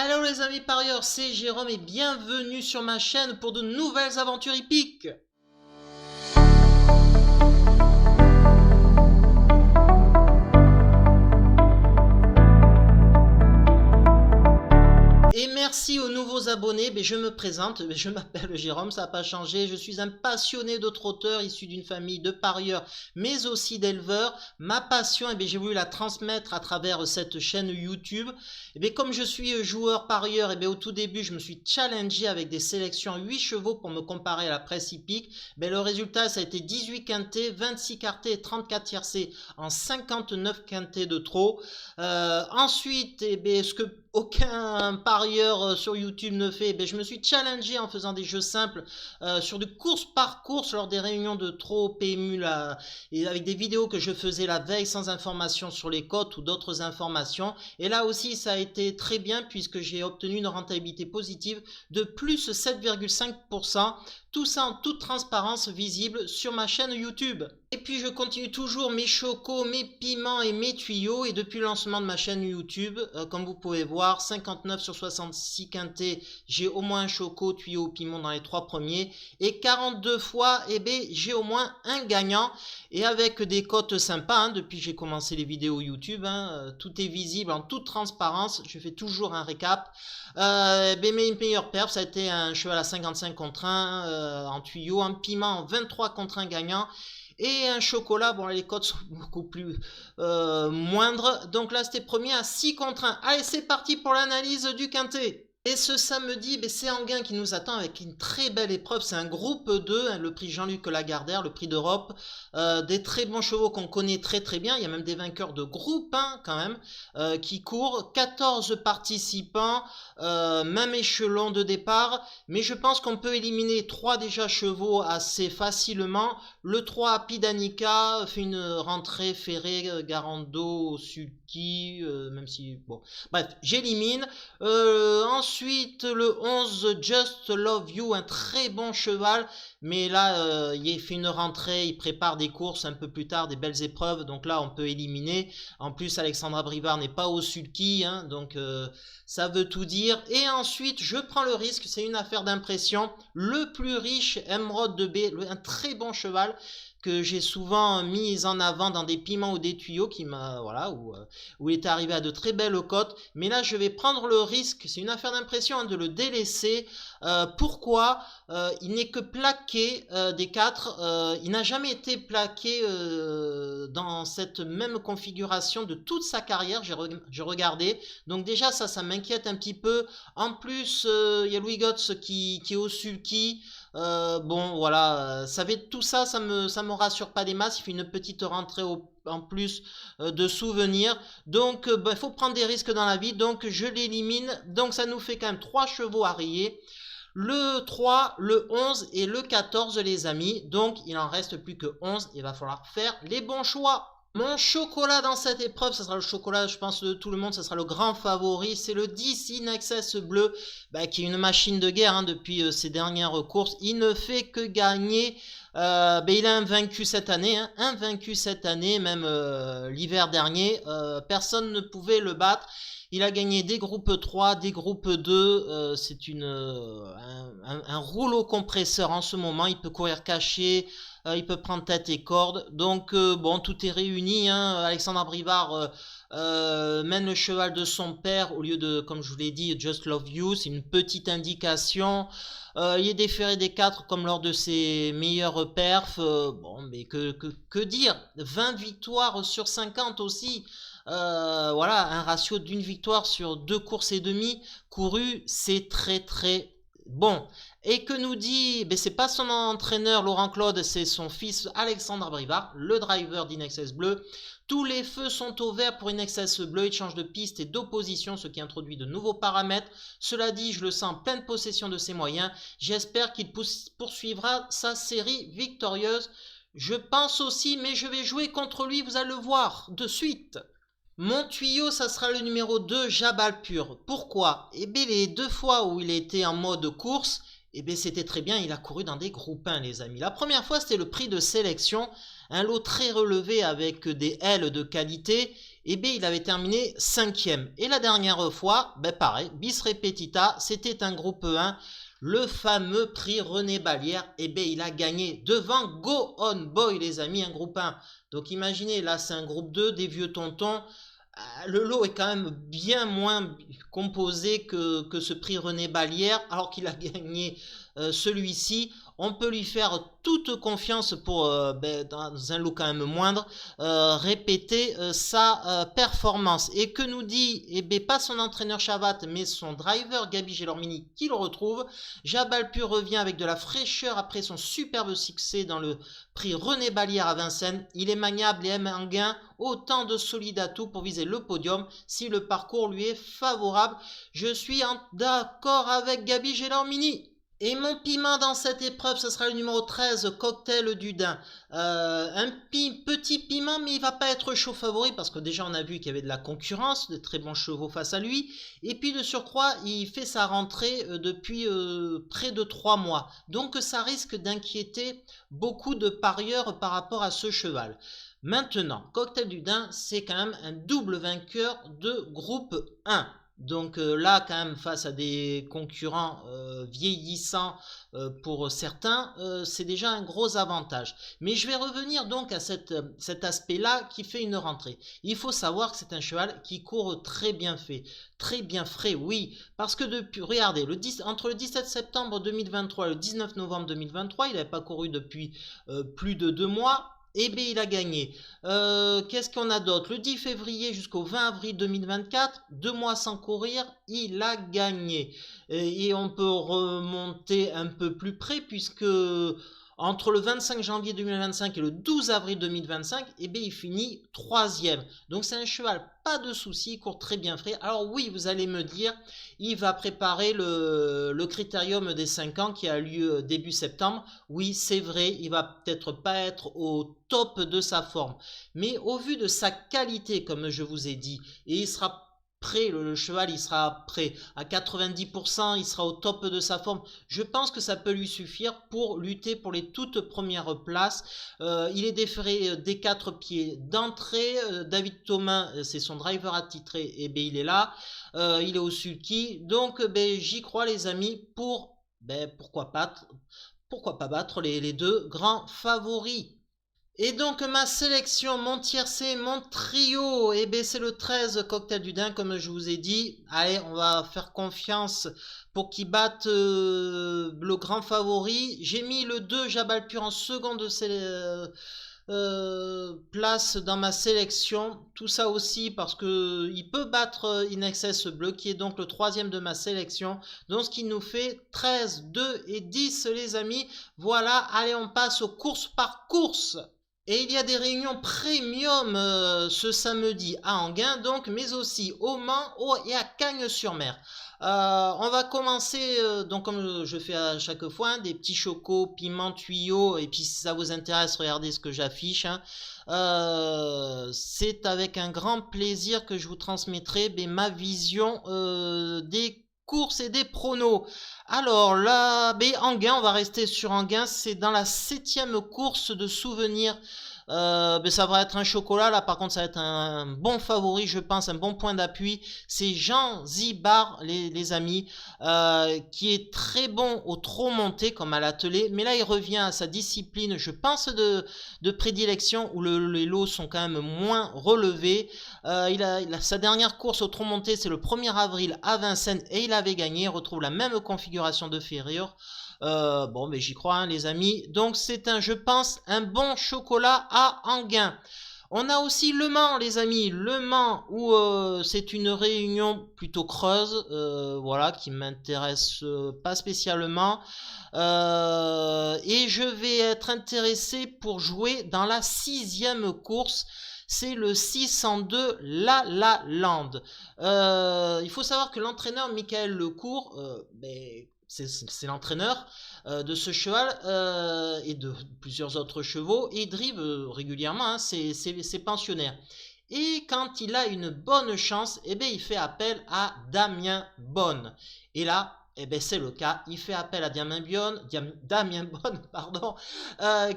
Allô les amis parieurs, c'est Jérôme et bienvenue sur ma chaîne pour de nouvelles aventures hippiques. Et merci aux nouveaux abonnés, je me présente, je m'appelle Jérôme, ça n'a pas changé, je suis un passionné de trotteurs issu d'une famille de parieurs mais aussi d'éleveurs. Ma passion, j'ai voulu la transmettre à travers cette chaîne YouTube. Comme je suis joueur parieur, au tout début je me suis challengé avec des sélections à 8 chevaux pour me comparer à la presse hippique. Le résultat ça a été 18 quintés, 26 quartés et 34 tiercés en 59 quintés de trop. Ensuite, ce que aucun parieur sur YouTube ne fait, je me suis challengé en faisant des jeux simples sur des courses par course lors des réunions de trop PMU et avec des vidéos que je faisais la veille sans information sur les cotes ou d'autres informations. Et là aussi ça a été très bien puisque j'ai obtenu une rentabilité positive de plus 7,5%. Tout ça en toute transparence visible sur ma chaîne YouTube. Et puis je continue toujours mes chocos, mes piments et mes tuyaux. Et depuis le lancement de ma chaîne YouTube, comme vous pouvez voir, 59 sur 66 quintés, j'ai au moins un choco, tuyau ou piment dans les 3 premiers. Et 42 fois, j'ai au moins un gagnant. Et avec des cotes sympas, depuis que j'ai commencé les vidéos YouTube, tout est visible en toute transparence. Je fais toujours un récap. Mes meilleurs perfs, ça a été un cheval à 55 contre 1 en tuyau, un piment en 23 contre 1 gagnant. Et un chocolat, les cotes sont beaucoup plus moindres. Donc là, c'était premier à 6 contre 1. Allez, c'est parti pour l'analyse du quintet. Et ce samedi, c'est Anguin qui nous attend avec une très belle épreuve. C'est un groupe 2, le prix Jean-Luc Lagardère, le prix d'Europe. Des très bons chevaux qu'on connaît très très bien. Il y a même des vainqueurs de groupe 1 quand même qui courent. 14 participants, même échelon de départ. Mais je pense qu'on peut éliminer 3 déjà chevaux assez facilement. Le 3 Pidanica fait une rentrée ferrée, Garando, Sulky, même si... Bon, bref, j'élimine. Ensuite, le 11 Just Love You, un très bon cheval. Mais là, il fait une rentrée, il prépare des courses un peu plus tard, des belles épreuves. Donc là, on peut éliminer. En plus, Alexandra Brivard n'est pas au sulky, donc ça veut tout dire. Et ensuite, je prends le risque, c'est une affaire d'impression. Le plus riche, Emerald de B, un très bon cheval que j'ai souvent mis en avant dans des piments ou des tuyaux qui m'a où il est arrivé à de très belles cotes. Mais là, je vais prendre le risque, c'est une affaire d'impression, de le délaisser. Pourquoi il n'est que plaqué des 4. Il n'a jamais été plaqué dans cette même configuration de toute sa carrière. J'ai regardé. Donc déjà, ça m'inquiète un petit peu. En plus, il y a Louis Gotts qui est au sulky. Tout ça, ça me rassure pas des masses. Il fait une petite rentrée en plus de souvenirs. Donc, il faut prendre des risques dans la vie. Donc, je l'élimine. Donc, ça nous fait quand même 3 chevaux à rayer. Le 3, le 11 et le 14, les amis. Donc, il en reste plus que 11. Il va falloir faire les bons choix. Mon chocolat dans cette épreuve, ce sera le chocolat, je pense, de tout le monde, ce sera le grand favori. C'est le DC Nexus Bleu, qui est une machine de guerre depuis ses dernières courses. Il ne fait que gagner. Il a invaincu cette année, même l'hiver dernier. Personne ne pouvait le battre. Il a gagné des groupes 3, des groupes 2. C'est un rouleau compresseur en ce moment. Il peut courir caché. Il peut prendre tête et corde. Donc, tout est réuni. Alexandra Brivard mène le cheval de son père au lieu de, comme je vous l'ai dit, Just Love You. C'est une petite indication. Il est déféré des 4 comme lors de ses meilleurs perfs. Que dire, 20 victoires sur 50 aussi. Un ratio d'une victoire sur 2 courses et demie courues, c'est très très bon. Et que nous dit, c'est pas son entraîneur Laurent Claude, c'est son fils Alexandre Brivard, le driver d'Inexcess Bleu. Tous les feux sont au vert pour Inexcess Bleu, il change de piste et d'opposition, ce qui introduit de nouveaux paramètres. Cela dit, je le sens en pleine possession de ses moyens. J'espère qu'il poursuivra sa série victorieuse. Je pense aussi, mais je vais jouer contre lui, vous allez le voir de suite. Mon tuyau, ça sera le numéro 2, Jabal Pur. Pourquoi? Les 2 fois où il était en mode course, c'était très bien, il a couru dans des groupes 1, les amis. La première fois, c'était le prix de sélection, un lot très relevé avec des ailes de qualité. et bien il avait terminé 5e. Et la dernière fois, ben pareil, bis repetita, c'était un groupe 1, le fameux prix René Balière, et bien il a gagné devant Go On Boy les amis, un groupe 1. Donc imaginez, là c'est un groupe 2, des vieux tontons. Le lot est quand même bien moins composé que ce prix René Balière, alors qu'il a gagné celui-ci. On peut lui faire toute confiance pour, dans un lot quand même moindre, répéter sa performance. Et que nous dit, eh bien, pas son entraîneur Chavat, mais son driver Gabi Gelormini qui le retrouve. Jabalpur revient avec de la fraîcheur après son superbe succès dans le prix René Balière à Vincennes. Il est maniable et aime un gain, autant de solides atouts pour viser le podium si le parcours lui est favorable. Je suis d'accord avec Gabi Gelormini. Et mon piment dans cette épreuve, ce sera le numéro 13, Cocktail du Dain. Un petit piment, mais il va pas être chaud favori parce que déjà on a vu qu'il y avait de la concurrence, de très bons chevaux face à lui. Et puis de surcroît, il fait sa rentrée depuis près de 3 mois. Donc ça risque d'inquiéter beaucoup de parieurs par rapport à ce cheval. Maintenant, Cocktail du Dain, c'est quand même un double vainqueur de groupe 1. Donc là, quand même, face à des concurrents vieillissants pour certains, c'est déjà un gros avantage. Mais je vais revenir donc à cet aspect-là qui fait une rentrée. Il faut savoir que c'est un cheval qui court très bien fait, très bien frais, oui. Parce que depuis, regardez, entre le 17 septembre 2023 et le 19 novembre 2023, il n'avait pas couru depuis plus de 2 mois. Eh bien, il a gagné. Qu'est-ce qu'on a d'autre? Le 10 février jusqu'au 20 avril 2024, 2 mois sans courir, il a gagné. Et on peut remonter un peu plus près puisque entre le 25 janvier 2025 et le 12 avril 2025, eh bien, il finit 3e. Donc c'est un cheval, pas de souci, il court très bien frais. Alors oui, vous allez me dire, il va préparer le critérium des 5 ans qui a lieu début septembre. Oui, c'est vrai, il va peut-être pas être au top de sa forme. Mais au vu de sa qualité, comme je vous ai dit, et il sera prêt, le cheval il sera prêt à 90%, il sera au top de sa forme. Je pense que ça peut lui suffire pour lutter pour les toutes premières places. Il est déféré des 4 pieds d'entrée. David Thomas, c'est son driver attitré, et bien il est là. Il est au sulky. Donc j'y crois les amis pour pourquoi pas battre les deux grands favoris. Et donc ma sélection, mon tiercé, mon trio, et bien c'est le 13 Cocktail du Dain comme je vous ai dit. Allez, on va faire confiance pour qu'il batte le grand favori. J'ai mis le 2 Jabalpur en seconde place dans ma sélection. Tout ça aussi parce que il peut battre In Excess Bleu qui est donc le 3e de ma sélection. Donc ce qui nous fait 13, 2 et 10 les amis. Voilà, allez on passe aux courses par course. Et il y a des réunions premium ce samedi à Enghien, donc, mais aussi au Mans et à Cagnes-sur-Mer. On va commencer, donc comme je fais à chaque fois, des petits chocos, piments, tuyaux, et puis si ça vous intéresse, regardez ce que j'affiche. C'est avec un grand plaisir que je vous transmettrai ma vision des courses et des pronos. Alors là, Enghien, on va rester sur Enghien, c'est dans la 7e course de souvenirs. Ça va être un chocolat, là par contre ça va être un bon favori je pense, un bon point d'appui. C'est Jean Zibar les amis, qui est très bon au trot monté comme à l'attelé, mais là il revient à sa discipline je pense de prédilection où les lots sont quand même moins relevés. Sa dernière course au trot monté c'est le 1er avril à Vincennes et il avait gagné. Il retrouve la même configuration de ferrure. Mais j'y crois les amis. Donc c'est je pense un bon chocolat à Enghien. On a aussi Le Mans les amis, Le Mans où c'est une réunion plutôt creuse, voilà, qui m'intéresse pas spécialement. Et je vais être intéressé pour jouer dans la 6e course. C'est le 602 La La Land. Il faut savoir que l'entraîneur Michael Lecourt, c'est l'entraîneur de ce cheval et de plusieurs autres chevaux, et il drive régulièrement ses pensionnaires. Et quand il a une bonne chance, il fait appel à Damien Bonne. Et là, c'est le cas. Il fait appel à Damien Bonne, pardon,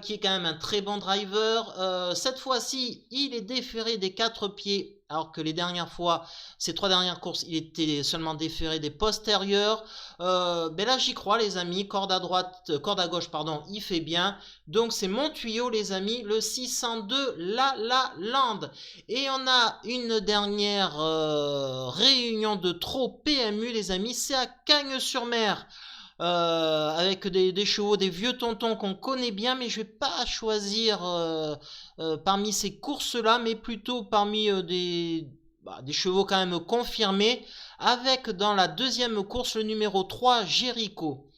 qui est quand même un très bon driver. Cette fois-ci, il est déféré des 4 pieds alors que les dernières fois, ces 3 dernières courses, il était seulement déféré des postérieurs. Ben là, j'y crois, les amis. Corde à droite, corde à gauche, pardon, il fait bien. Donc, c'est mon tuyau, les amis, le 602 La La Land. Et on a une dernière réunion de trop PMU, les amis. C'est à Cagnes-sur-Mer. Avec des chevaux, des vieux tontons qu'on connaît bien, mais je vais pas choisir parmi ces courses-là, mais plutôt parmi des chevaux quand même confirmés, avec dans la deuxième course le numéro 3, Jericho.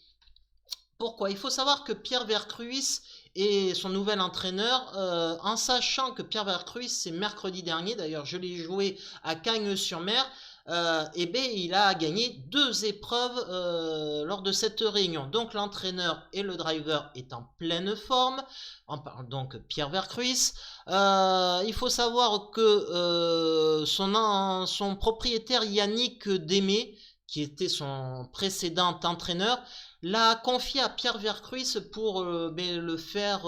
Pourquoi? Il faut savoir que Pierre Vercruis et son nouvel entraîneur, en sachant que Pierre Vercruis, c'est mercredi dernier, d'ailleurs je l'ai joué à Cagnes-sur-Mer, et ben, il a gagné 2 épreuves lors de cette réunion. Donc l'entraîneur et le driver est en pleine forme. On parle donc Pierre Vercruis. Il faut savoir que son propriétaire Yannick Démé, qui était son précédent entraîneur, l'a confié à Pierre Vercruis pour le faire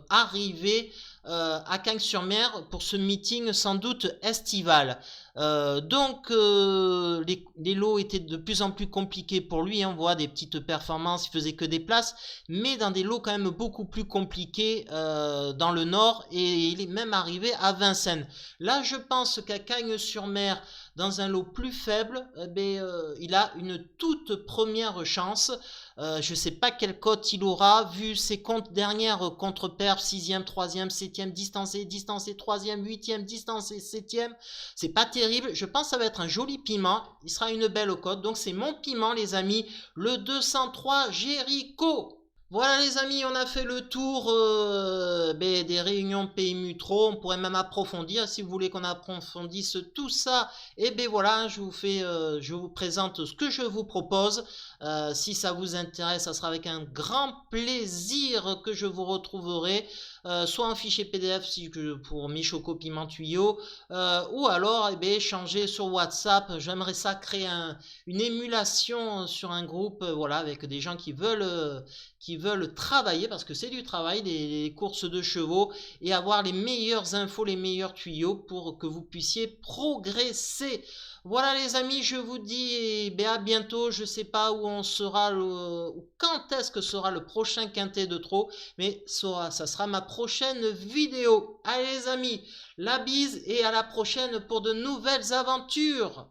arriver à Cagnes-sur-Mer pour ce meeting sans doute estival. Donc les lots étaient de plus en plus compliqués pour lui, on voit des petites performances, il faisait que des places, mais dans des lots quand même beaucoup plus compliqués dans le nord, et il est même arrivé à Vincennes. Là je pense qu'à Cagnes-sur-Mer, dans un lot plus faible, il a une toute première chance. Je ne sais pas quelle cote il aura, vu ses comptes dernières contre-perf, 6e, 3e, 7e, distancé, 3e, 8e, distancé, 7e. C'est pas terrible. Je pense que ça va être un joli piment. Il sera une belle cote. Donc c'est mon piment, les amis. Le 203 Jericho. Voilà les amis, on a fait le tour des réunions PMU Pro. On pourrait même approfondir si vous voulez qu'on approfondisse tout ça. Et ben voilà, je vous présente ce que je vous propose. Si ça vous intéresse, ça sera avec un grand plaisir que je vous retrouverai. Soit en fichier PDF pour mes chocos piment tuyaux, ou alors échanger sur WhatsApp. J'aimerais ça créer une émulation sur un groupe, voilà, avec des gens qui veulent travailler, parce que c'est du travail, les courses de chevaux, et avoir les meilleures infos, les meilleurs tuyaux pour que vous puissiez progresser. Voilà les amis, je vous dis à bientôt. Je sais pas où on sera, ou quand est-ce que sera le prochain quintet de trop, mais ça sera ma prochaine vidéo. Allez les amis, la bise et à la prochaine pour de nouvelles aventures.